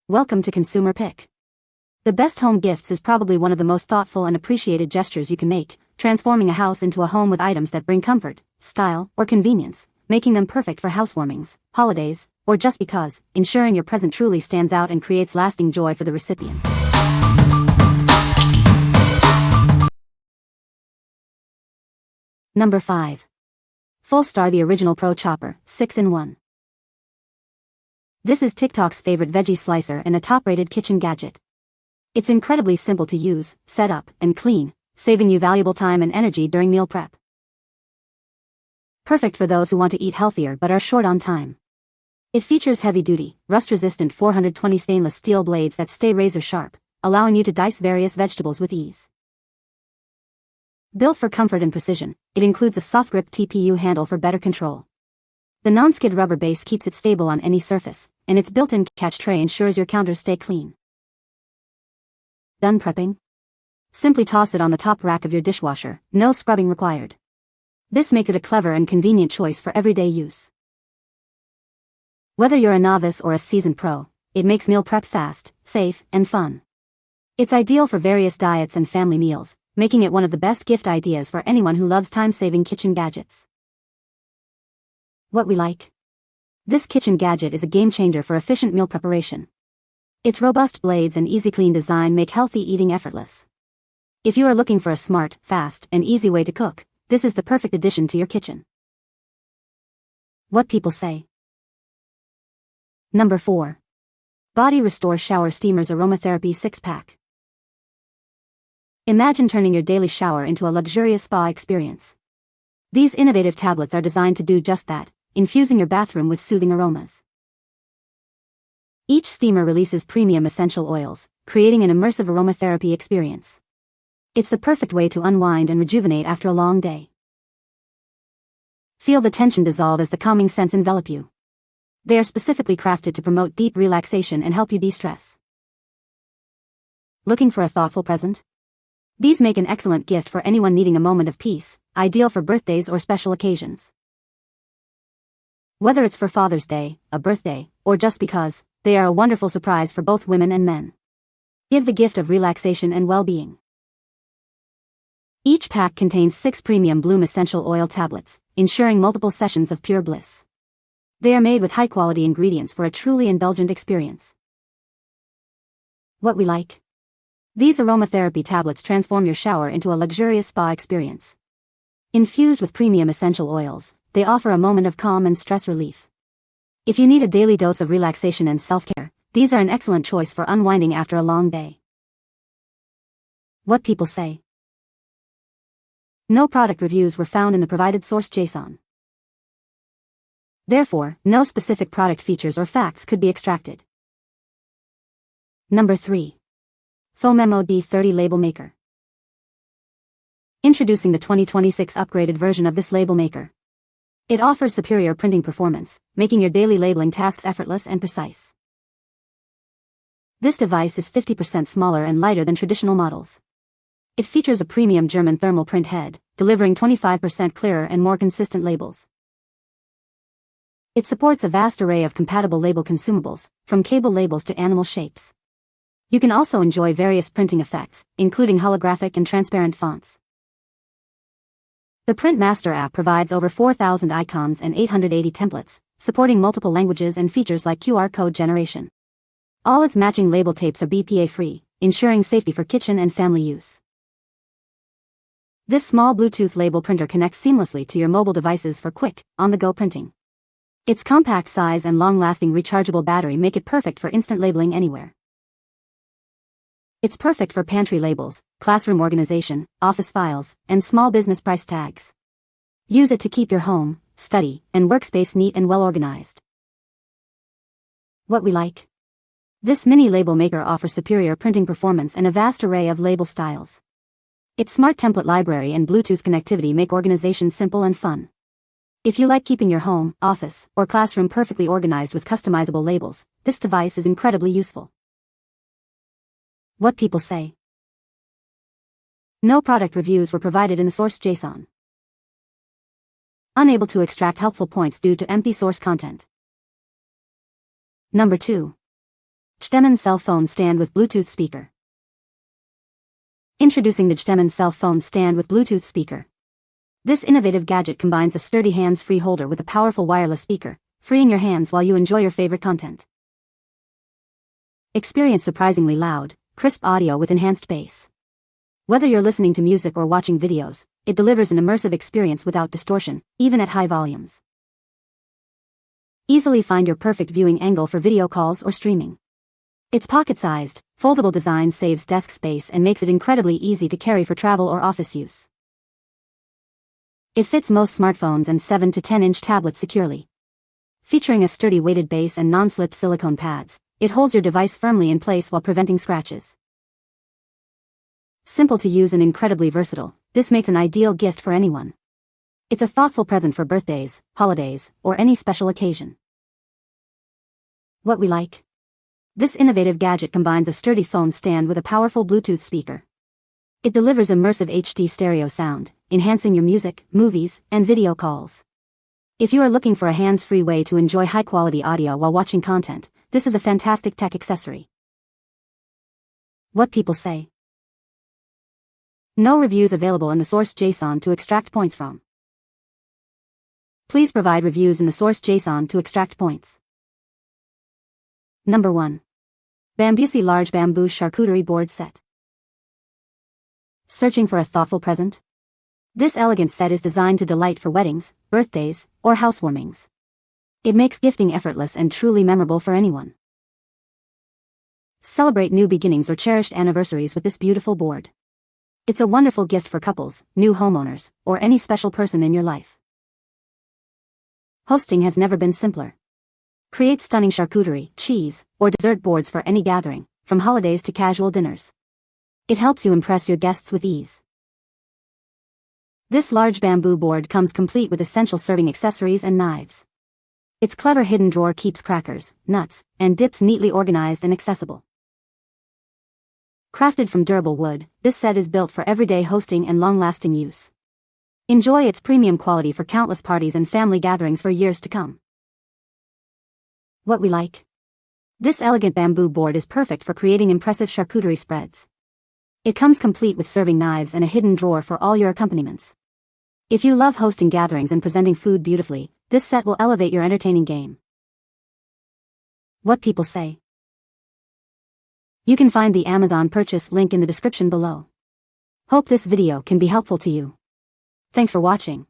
Welcome to Consumer Pick. The best home gifts is probably one of the most thoughtful and appreciated gestures you can make, transforming a house into a home with items that bring comfort, style, or convenience, making them perfect for housewarmings, holidays, or just because, ensuring your present truly stands out and creates lasting joy for the recipient. Number 5. Fullstar the Original Pro Chopper, 6-in-1. This is TikTok's favorite veggie slicer and a top-rated kitchen gadget. It's incredibly simple to use, set up, and clean, saving you valuable time and energy during meal prep. Perfect for those who want to eat healthier but are short on time. It features heavy-duty, rust-resistant 420 stainless steel blades that stay razor-sharp, allowing you to dice various vegetables with ease. Built for comfort and precision, it includes a soft-grip TPU handle for better control. The non-skid rubber base keeps it stable on any surface, and its built-in catch tray ensures your counters stay clean. Done prepping? Simply toss it on the top rack of your dishwasher, no scrubbing required. This makes it a clever and convenient choice for everyday use. Whether you're a novice or a seasoned pro, it makes meal prep fast, safe, and fun. It's ideal for various diets and family meals, making it one of the best gift ideas for anyone who loves time-saving kitchen gadgets. What we like? This kitchen gadget is a game-changer for efficient meal preparation. Its robust blades and easy-clean design make healthy eating effortless. If you are looking for a smart, fast, and easy way to cook, this is the perfect addition to your kitchen. What people say. Number 4. Body Restore Shower Steamers Aromatherapy 6-pack. Imagine turning your daily shower into a luxurious spa experience. These innovative tablets are designed to do just that, infusing your bathroom with soothing aromas. Each steamer releases premium essential oils, creating an immersive aromatherapy experience. It's the perfect way to unwind and rejuvenate after a long day. Feel the tension dissolve as the calming scents envelop you. They are specifically crafted to promote deep relaxation and help you de-stress. Looking for a thoughtful present? These make an excellent gift for anyone needing a moment of peace, ideal for birthdays or special occasions. Whether it's for Father's Day, a birthday, or just because, they are a wonderful surprise for both women and men. Give the gift of relaxation and well-being. Each pack contains 6 premium bloom essential oil tablets, ensuring multiple sessions of pure bliss. They are made with high-quality ingredients for a truly indulgent experience. What we like? These aromatherapy tablets transform your shower into a luxurious spa experience. Infused with premium essential oils, they offer a moment of calm and stress relief. If you need a daily dose of relaxation and self-care, these are an excellent choice for unwinding after a long day. What people say. No product reviews were found in the provided source JSON. Therefore, no specific product features or facts could be extracted. Number 3. Phomemo D30 Label Maker. Introducing the 2026 upgraded version of this label maker. It offers superior printing performance, making your daily labeling tasks effortless and precise. This device is 50% smaller and lighter than traditional models. It features a premium German thermal print head, delivering 25% clearer and more consistent labels. It supports a vast array of compatible label consumables, from cable labels to animal shapes. You can also enjoy various printing effects, including holographic and transparent fonts. The Print Master app provides over 4,000 icons and 880 templates, supporting multiple languages and features like QR code generation. All its matching label tapes are BPA-free, ensuring safety for kitchen and family use. This small Bluetooth label printer connects seamlessly to your mobile devices for quick, on-the-go printing. Its compact size and long-lasting rechargeable battery make it perfect for instant labeling anywhere. It's perfect for pantry labels, classroom organization, office files, and small business price tags. Use it to keep your home, study, and workspace neat and well organized. What we like? This mini label maker offers superior printing performance and a vast array of label styles. Its smart template library and Bluetooth connectivity make organization simple and fun. If you like keeping your home, office, or classroom perfectly organized with customizable labels, this device is incredibly useful. What people say. No product reviews were provided in the source JSON. Unable to extract helpful points due to empty source content. Number 2. JTEMAN cell phone stand with Bluetooth speaker. Introducing the JTEMAN cell phone stand with Bluetooth speaker. This innovative gadget combines a sturdy hands-free holder with a powerful wireless speaker, freeing your hands while you enjoy your favorite content. Experience surprisingly loud, crisp audio with enhanced bass. Whether you're listening to music or watching videos, it delivers an immersive experience without distortion, even at high volumes. Easily find your perfect viewing angle for video calls or streaming. Its pocket-sized, foldable design saves desk space and makes it incredibly easy to carry for travel or office use. It fits most smartphones and 7 to 10-inch tablets securely. Featuring a sturdy weighted base and non-slip silicone pads, it holds your device firmly in place while preventing scratches. Simple to use and incredibly versatile, this makes an ideal gift for anyone. It's a thoughtful present for birthdays, holidays, or any special occasion. What we like? This innovative gadget combines a sturdy phone stand with a powerful Bluetooth speaker. It delivers immersive HD stereo sound, enhancing your music, movies, and video calls. If you are looking for a hands-free way to enjoy high-quality audio while watching content, this is a fantastic tech accessory. What people say. No reviews available in the source JSON to extract points from. Please provide reviews in the source JSON to extract points. Number 1. Bambüsi Large Bamboo Charcuterie Board Set. Searching for a thoughtful present? This elegant set is designed to delight for weddings, birthdays, or housewarmings. It makes gifting effortless and truly memorable for anyone. Celebrate new beginnings or cherished anniversaries with this beautiful board. It's a wonderful gift for couples, new homeowners, or any special person in your life. Hosting has never been simpler. Create stunning charcuterie, cheese, or dessert boards for any gathering, from holidays to casual dinners. It helps you impress your guests with ease. This large bamboo board comes complete with essential serving accessories and knives. Its clever hidden drawer keeps crackers, nuts, and dips neatly organized and accessible. Crafted from durable wood, this set is built for everyday hosting and long-lasting use. Enjoy its premium quality for countless parties and family gatherings for years to come. What we like? This elegant bamboo board is perfect for creating impressive charcuterie spreads. It comes complete with serving knives and a hidden drawer for all your accompaniments. If you love hosting gatherings and presenting food beautifully, this set will elevate your entertaining game. What people say. You can find the Amazon purchase link in the description below. Hope this video can be helpful to you. Thanks for watching.